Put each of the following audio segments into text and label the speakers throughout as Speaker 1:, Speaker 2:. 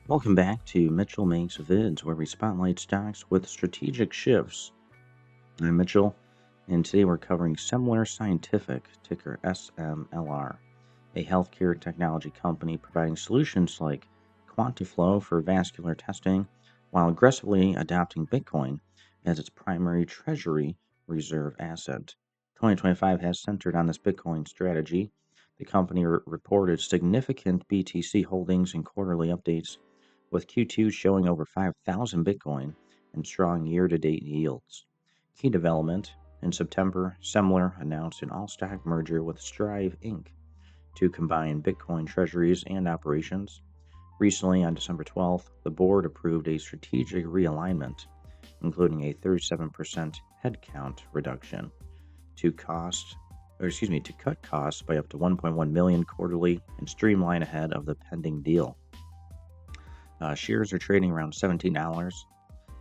Speaker 1: Welcome back to Mitchell Makes Vids, where we spotlight stocks with strategic shifts. I'm Mitchell, and today we're covering Semler Scientific, ticker SMLR, a healthcare technology company providing solutions like QuantiFlow for vascular testing while aggressively adopting Bitcoin as its primary treasury reserve asset. 2025 has centered on this Bitcoin strategy. The company reported significant BTC holdings in quarterly updates, with Q2 showing over 5,000 Bitcoin and strong year to date yields. Key development: in September, Semler announced an all stock merger with Strive Inc. to combine Bitcoin treasuries and operations. Recently, on December 12th, the board approved a strategic realignment, including a 37% headcount reduction to to cut costs by up to 1.1 million quarterly and streamline ahead of the pending deal. Shares are trading around $17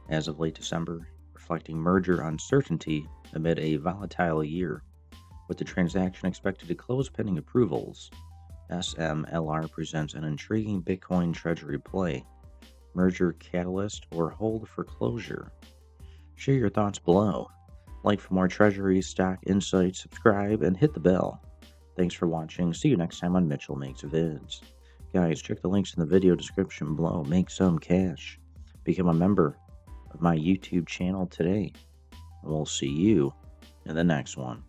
Speaker 1: as of late December, reflecting merger uncertainty amid a volatile year. With the transaction expected to close pending approvals, SMLR presents an intriguing Bitcoin treasury play, merger catalyst, or hold for closure. Share your thoughts below. Like for more treasury stock insights, subscribe, and hit the bell. Thanks for watching. See you next time on Mitchell Makes Vids. Guys, check the links in the video description below. Make some cash. Become a member of my YouTube channel today. And we'll see you in the next one.